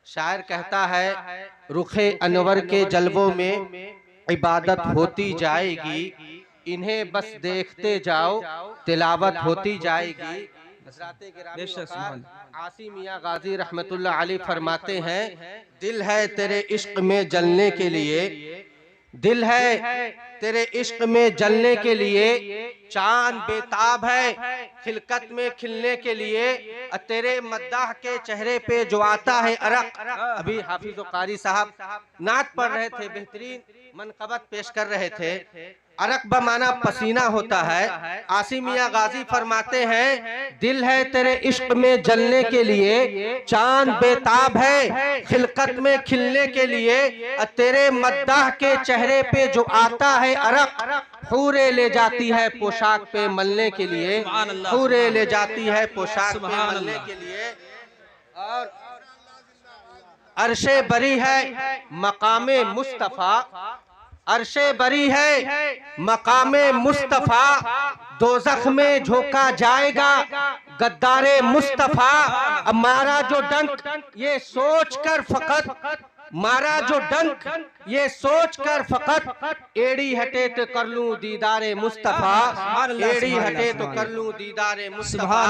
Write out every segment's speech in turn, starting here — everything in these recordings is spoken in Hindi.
शायर कहता है, रुखे अनवर के जलवों में इबादत होती जाएगी, इन्हें बस देखते जाओ तिलावत होती जाएगी। हज़रात गिरामी बेशक वक़ार सुभान आसिम मियां गाजी रहमतुल्लाह अलैह फरमाते हैं, दिल है तेरे इश्क में जलने के लिए, दिल है तेरे इश्क में जलने के लिए, चांद बेताब है खिलकत में खिलने के लिए, तेरे मद्दाह के चेहरे पे जो आता है अरक। अभी हाफिज कारी साहब नात पढ़ रहे थे, बेहतरीन मनकबत पेश कर रहे थे। अरक बमाना पसीना होता है। आसिम मियां गाजी फरमाते हैं, दिल है तेरे इश्क में जलने के लिए, चांद बेताब है खिलकत में खिलने के लिए, तेरे मद्दाह के चेहरे पे जो आता है अरक, हूरे ले जाती है पोशाक पे मलने के लिए, हूरे ले जाती है पोशाक पे मलने के लिए। और अरशे बरी है मकामे मुस्तफा, अरशे बरी है मकामे मुस्तफा, दोज़ख में झोंका जाएगा गद्दारे मुस्तफा। अब मारा जो डंक ये सोच कर फकत, मारा जो डंक ये सोच कर फकत, एड़ी हटे तो कर लूं दीदारे मुस्तफा, एड़ी हटे तो कर लूं दीदारे मुस्तफा।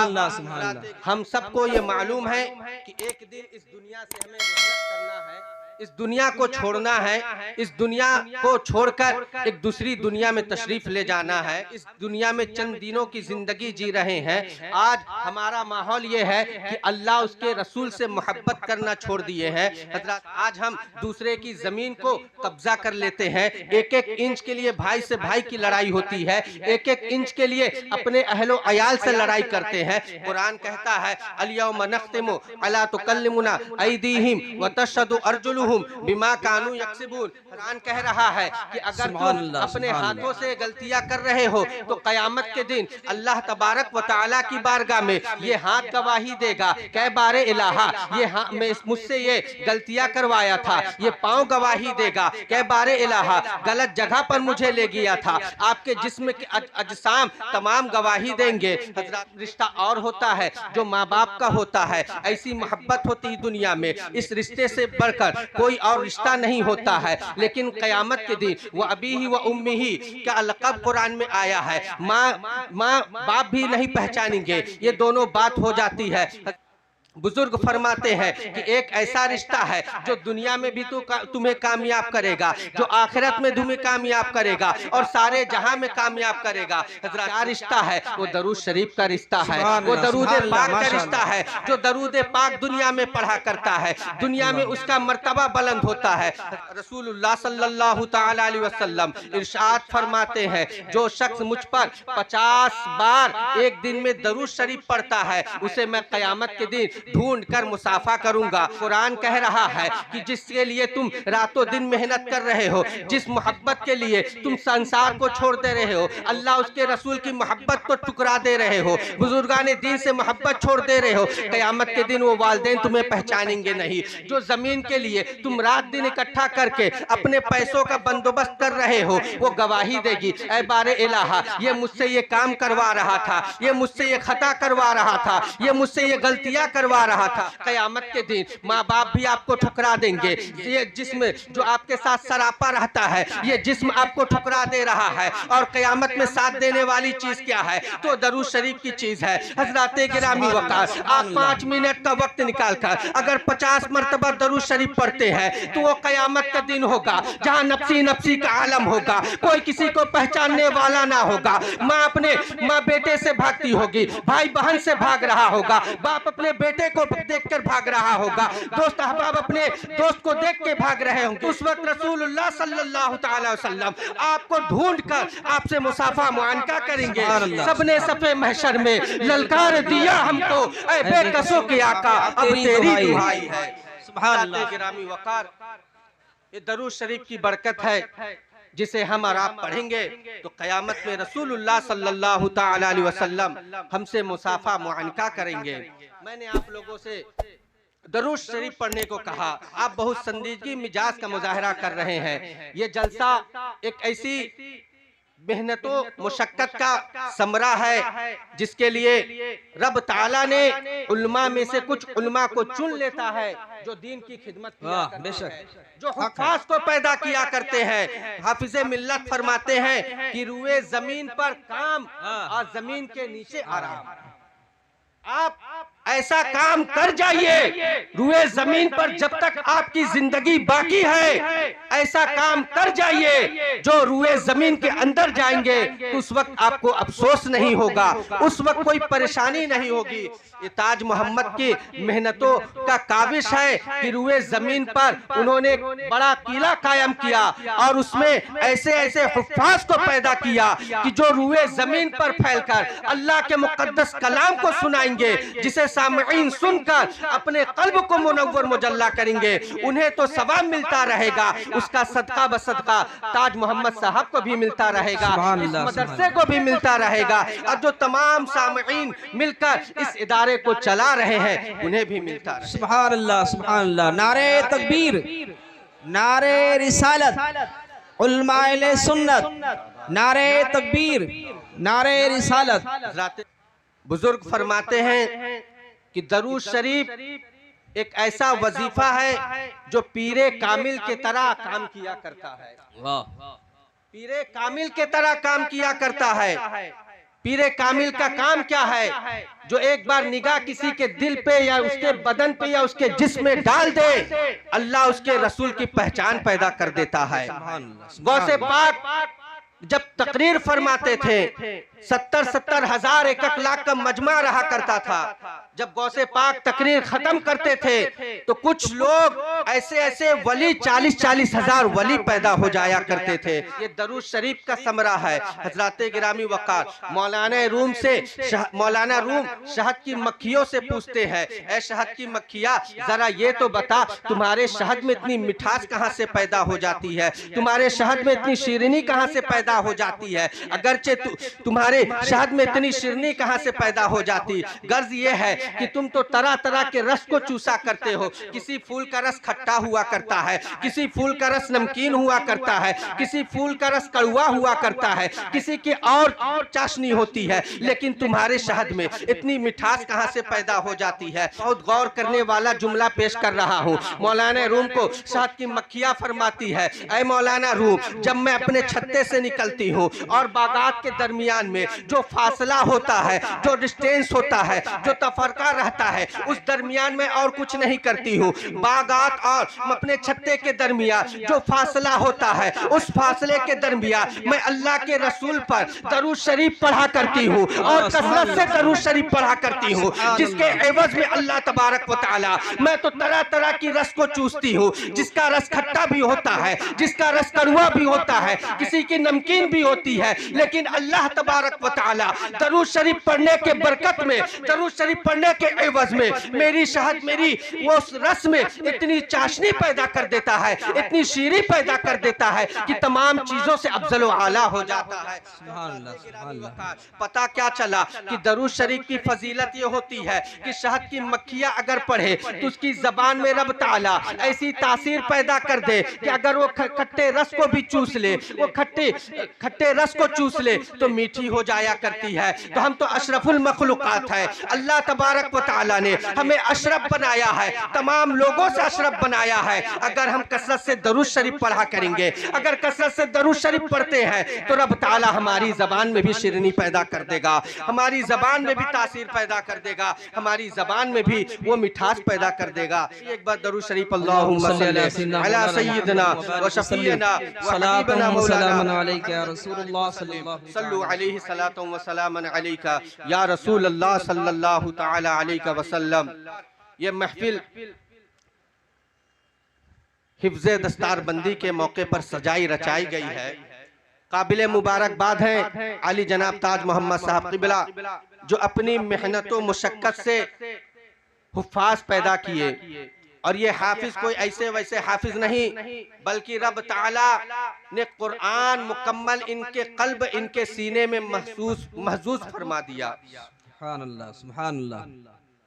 हम सबको ये मालूम है कि एक दिन इस दुनिया से हमें रुखसत करना है, इस दुनिया को छोड़ना है, इस दुनिया को छोड़कर एक दूसरी दुनिया में तशरीफ ले जाना है। इस दुनिया में चंद दिनों की जिंदगी जी रहे हैं। आज हमारा माहौल ये है कि अल्लाह उसके रसूल से मोहब्बत करना छोड़ दिए हैं। हज़रात, आज हम दूसरे की जमीन को कब्जा कर लेते हैं। एक एक इंच के लिए भाई से भाई की लड़ाई होती है, एक एक इंच के लिए अपने अहलो अयाल से लड़ाई करते हैं। कुरान कहता है, अल-यौम नख्तिमु अला तुकल्लिमुना ऐदीहिम व तशहदु अर्जुलुहुम बिमा कानू यक्सिबून। कुरान कह रहा है कि अगर तुम अपने हाथों से गलतियां कर रहे हो तो कयामत के दिन अल्लाह तबारक व तआला की बारगाह में ये हाथ गवाही देगा, कै बारे इलाहा ये मुझसे ये गलतियां करवाया था, ये पांव गवाही देगा, कै बारे इलाहा गलत जगह पर मुझे ले गया था। आपके जिस्म के अजसाम तमाम गवाही देंगे। रिश्ता और होता है जो माँ बाप का होता है, ऐसी मोहब्बत होती है दुनिया में, इस रिश्ते से बढ़कर कोई और रिश्ता नहीं होता है। लेकिन क़यामत के दिन वो अबी ही व उम्मी ही का लक़ब कुरान में आया है, माँ बाप भी नहीं पहचानेंगे, ये दोनों बात हो जाती है। बुजुर्ग फरमाते हैं कि एक ऐसा रिश्ता है जो दुनिया में भी तुम्हें कामयाब करेगा, जो आखिरत में तुम्हें कामयाब करेगा और सारे जहां में कामयाब करेगा। क्या रिश्ता है? वो दरूद शरीफ का रिश्ता है, वो दरूद पाक का रिश्ता है। जो दरूद पाक दुनिया में पढ़ा करता है, दुनिया में उसका मर्तबा बुलंद होता है। रसूलुल्लाह सल्लल्लाहु तआला अलैहि वसल्लम इरशाद फरमाते हैं, जो शख्स मुझ पर 50 बार एक दिन में दरूद शरीफ पढ़ता है, उसे मैं क़यामत के दिन ढूंढ कर मुसाफा करूंगा। कुरान कह रहा है कि जिसके लिए तुम रातों दिन मेहनत कर रहे हो, जिस मोहब्बत के लिए तुम संसार को छोड़ दे रहे हो, अल्लाह उसके रसूल की मोहब्बत को टुकरा दे रहे हो, बुजुर्गाने दीन से मोहब्बत छोड़ दे रहे हो, क़यामत के दिन वो वालिदैन तुम्हें पहचानेंगे नहीं। जो जमीन के लिए तुम रात दिन इकट्ठा करके अपने पैसों का बंदोबस्त कर रहे हो, वो गवाही देगी, ऐ बारे इलाहा ये मुझसे ये काम करवा रहा था, ये मुझसे ये खता करवा रहा था, ये मुझसे ये गलतियां करवा रहा था। क़यामत के दिन माँ बाप भी आपको ठुकरा देंगे। ये जिस्म जो आपके साथ सरापा रहता है, ये जिस्म आपको ठुकरा दे रहा है। और क़यामत में साथ देने वाली चीज क्या है? तो दरूद शरीफ की चीज है। हज़रात गिरामी वक़ार, आप 5 मिनट का वक्त निकाल कर अगर 50 मरतबा दरूद शरीफ पढ़ते हैं तो वो क़यामत का दिन होगा जहाँ नफ्सी नफ्सी का आलम होगा, कोई किसी को पहचानने वाला ना होगा। माँ बेटे से भागती होगी, भाई बहन से भाग रहा होगा, बाप अपने बेटे को देखकर भाग रहा होगा, दोस्त अहबाब अपने दोस्त को देख के भाग रहे होंगे। उस वक्त रसूलुल्लाह सल्लल्लाहु अलैहि वसल्लम आपको ढूंढकर आपसे मुसाफा मुआनका करेंगे। सबने सफे महशर में ललकार दिया हमको, ऐ बेकसों के आका अब तेरी दुहाई है। सुभान अल्लाह। गिरामी वक़ार, ये दरूद शरीफ की बरकत है जिसे हम और आप पढ़ेंगे तो क़यामत में रसूलुल्लाह सल्लल्लाहु तआला अलैहि वसल्लम हमसे मुसाफा मुआनका करेंगे। मैंने आप लोगों से दरूद शरीफ पढ़ने को कहा, आप बहुत संजीदगी मिजाज का मुजाहरा कर रहे हैं। ये जलसा एक ऐसी मेहनतों मुशक्कत का समरा है, जिसके लिए रब ताला ने उल्मा में से कुछ उल्मा को चुन लेता है जो दीन की खिदमत किया करते हैं, जो हुफ्फाज को पैदा किया करते हैं। हाफिज़े मिल्लत फरमाते हैं कि रुए जमीन पर काम और जमीन के नीचे आराम। आप ऐसा काम कर जाइए रुए जमीन पर जब तक आपकी जिंदगी बाकी है, ऐसा काम कर जाइए जो रुए जमीन के अंदर जाएंगे तो उस वक्त आपको अफसोस नहीं होगा, उस वक्त कोई परेशानी नहीं होगी। ये ताज मोहम्मद की मेहनतों का काबिश है कि रुए जमीन पर उन्होंने बड़ा किला कायम किया और उसमें ऐसे ऐसे हुफ्फाज को पैदा किया कि जो रुए जमीन पर फैलकर अल्लाह के मुकद्दस कलाम को सुनाएंगे, जिसे सामईन सुनकर अपने कल्ब को मुनव्वर मुजल्ला करेंगे। उन्हें तो सवाब मिलता रहेगा, उसका सदका बसदका ताज मोहम्मद साहब को भी मिलता रहेगा, इस मदरसे को भी मिलता रहेगा, और जो तमाम सामईन मिलकर इस इदारे को चला रहे हैं उन्हें भी मिलता रहेगा। सुभान अल्लाह, सुभान अल्लाह। नारे तकबीर, नारे रिसालत, उलमाए सुन्नत, नारे तकबीर, नारे रिसालत। बुजुर्ग फरमाते हैं कि दरूद शरीफ एक ऐसा वजीफा है जो पीरे कामिल के तरह काम किया करता है। पीरे कामिल के तरह काम किया करता है। पीरे कामिल का काम क्या है? जो एक बार निगाह किसी के दिल पे या उसके बदन पे या उसके जिस्म में डाल दे, अल्लाह उसके रसूल की पहचान पैदा कर देता है। गौसे पाक जब तकरीर फरमाते थे 70-70 हजार 1-1 लाख का मजमा रहा करता था। जब गौसे पाक तकरीर खत्म करते थे तो कुछ लोग ऐसे ऐसे वली 40-40 हजार वली पैदा हो जाया करते थे। ये दरूद शरीफ का समरा है। हजरात गिरामी वक़ार मौलाना रूम से मौलाना रूम शहद की मक्खियों से पूछते हैं, ऐ शहद की मक्खिया जरा ये तो बता, तुम्हारे शहद में इतनी मिठास कहाँ से पैदा हो जाती है? तुम्हारे शहद में इतनी शीरनी कहाँ से पैदा हो जाती है? अगरचे तुम्हारे शहद में इतनी शीरनी कहाँ से पैदा हो जाती? गर्ज ये है कि तुम तो तरह तरह के रस को चूसा करते हो। किसी फूल का रस खट्टा हुआ करता है, किसी फूल का रस नमकीन हुआ करता है, किसी फूल का रस कड़वा हुआ करता है, किसी की और चाशनी होती है, लेकिन तुम्हारे शहद में इतनी मिठास कहाँ से पैदा हो जाती है? बहुत गौर करने वाला जुमला पेश कर रहा हूँ। मौलाना रूम को शहद की मक्खियाँ फरमाती है, ऐ मौलाना रूम, जब मैं अपने छत्ते से निकलती हूँ और बागात के दरमियान में जो फासला होता है, जो डिस्टेंस होता है, जो तफरका रहता है, उस दरमियान में और कुछ नहीं करती हूँ। बागात और अपने छत्ते के दरमियान जो फासला होता है, उस फासले के दरमियान मैं अल्लाह के रसूल पर दरूद शरीफ पढ़ा करती हूँ और कसरत से दरूद शरीफ पढ़ा करती हूँ, जिसके एवज में अल्लाह तबारक व तआला मैं तो तरह तरह की रस को चूसती हूँ, जिसका रस खट्टा भी होता है, जिसका रस कड़वा भी होता है, किसी की नमकीन भी होती है, लेकिन अल्लाह तबारक व तआला दरूद शरीफ पढ़ने के बरकत में, दरूद शरीफ पढ़ने के एवज में मेरी शहद, मेरी वो रस में इतनी चाशनी पैदा कर देता है, इतनी शीरी पैदा कर देता है कि तमाम चीजों से अफजल व आला हो जाता है। पता क्या चला कि दरूद शरीफ की फजीलत ये होती है कि शहद की मक्खियाँ अगर पढ़े तो उसकी जबान में रब ताला ऐसी तासीर पैदा कर दे कि अगर वो खट्टे रस को भी चूस ले, वो खट्टे रस को चूस ले तो मीठी हो जाया करती है। तो हम तो अशरफुल मखलूकात है। अल्लाह तबारक व तआला ने हमें अशरफ बनाया है, तमाम लोगों से अशरफ बनाया है। अगर हम कसरत से दरूद शरीफ पढ़ा करेंगे, अगर कसरत से दरूद शरीफ पढ़ते हैं तो रब ताला हमारी जबान में भी शिरनी पैदा कर देगा, हमारी जबान में भी तासीर पैदा कर देगा, हमारी जबान में भी वो मिठास पैदा कर देगा। एक बार दरूद शरीफ अल्लाहुम्मा सल्ली अला सय्यिदना व शफीना व हबीबना मौलाना अलैका या रसूलुल्लाह सल्लल्लाहु अलैहि सलातो व सलामन अलैका या रसूल अल्लाह सल्लल्लाहु तआला अलैहि वसल्लम। ये महफिल हिफ्ज़े दस्तारबंदी के मौके पर सजाई रचाई गई है। काबिल मुबारकबाद हैं आली जनाब ताज मोहम्मद साहब क़िबला, जो अपनी मेहनतों मुशक्कत से हुफ्फाज पैदा किए। और ये हाफिज कोई ऐसे वैसे हाफिज नहीं, बल्कि रब ताला ने कुरान मुकम्मल इनके कल्ब, इनके सीने में महसूस फरमा दिया। सुभान अल्लाह, सुभान अल्लाह।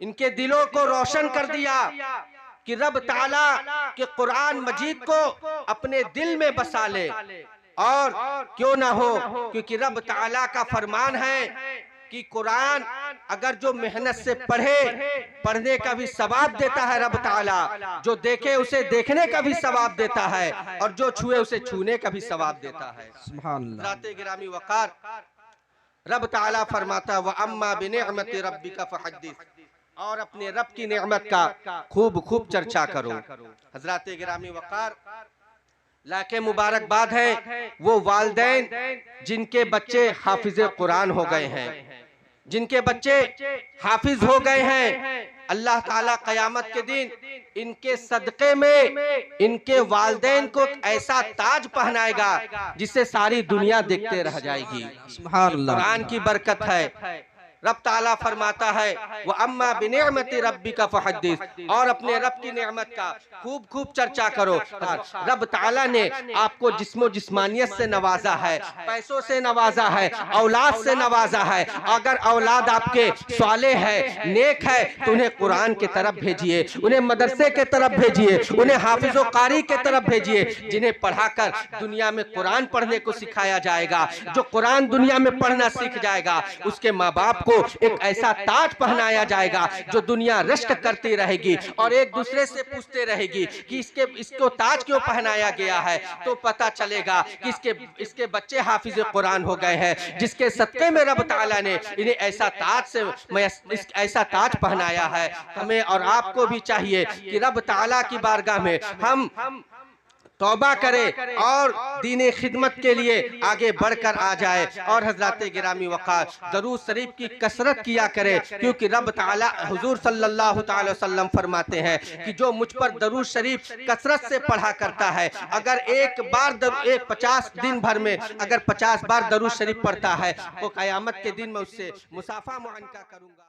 इनके दिलों को रोशन कर दिया कि रब ताला के कुरान मजीद को अपने दिल में बसा ले। और क्यों ना हो, क्योंकि रब ताला का फरमान है कि कुरान अगर जो मेहनत से पढ़े, पढ़ने का भी सवाब देता है रब ताला, जो देखे उसे देखने का भी सवाब देता है, और जो छुए उसे छूने का भी सवाब देता है। सुभान अल्लाह। हज़रात गिरामी वक़ार, रब ताला फरमाता व अम्मा बिनिअमति रब्बिका फहद्दिस, और अपने रब की नेमत का खूब खूब चर्चा करो। हज़रात गिरामी वक़ार, लाके मुबारकबाद है वो वालिदैन जिनके बच्चे हाफिज कुरान हो गए हैं, जिनके बच्चे हाफिज हो गए हैं। अल्लाह ताला क़यामत के दिन इनके सदक़े में इनके वालिदैन को ऐसा ताज पहनाएगा जिससे सारी दुनिया देखते रह जाएगी। सुभान अल्लाह। कुरान की बरकत है। रब ताला फरमाता है व अम्मा बिनिअमति रब्बिका फहद्दिस, और अपने रब की नेमत का खूब खूब चर्चा करो। रब ताला ने आपको जिस्मो जिस्मानियत से नवाजा है, पैसों से नवाजा है, औलाद से नवाजा है। अगर औलाद आपके साले है, नेक है, तो उन्हें कुरान की तरफ भेजिए, उन्हें मदरसे के तरफ भेजिए, उन्हें हाफिज़ो कारी के तरफ भेजिए, जिन्हें पढ़ाकर दुनिया में कुरान पढ़ने को सिखाया जाएगा। जो कुरान दुनिया में पढ़ना सीख जाएगा, उसके माँ बाप को एक ऐसा ताज पहनाया जाएगा जो दुनिया रश्क करती रहेगी और एक दूसरे से पूछते रहेगी कि इसको ताज क्यों पहनाया गया है। तो पता चलेगा कि इसके बच्चे हाफिज कुरान हो गए हैं, जिसके सदक़े में रब ताला ने इन्हें ऐसा ताज पहनाया है। हमें और आपको भी चाहिए कि रब ताला की बारगाह में हम तौबा करें और दीनी खिदमत के लिए आगे बढ़कर आ जाए। और हज़रात गिरामी वक़ार, दरूद शरीफ की कसरत किया करें, क्योंकि रब ताला हुजूर सल्लल्लाहु अलैहि वसल्लम फरमाते हैं कि जो मुझ पर दरूद शरीफ कसरत से पढ़ा करता है, अगर एक 50 दिन भर में अगर 50 बार दरूद शरीफ पढ़ता है, तो क़यामत के दिन मैं उससे मुसाफ़ा मुआनका करूँगा।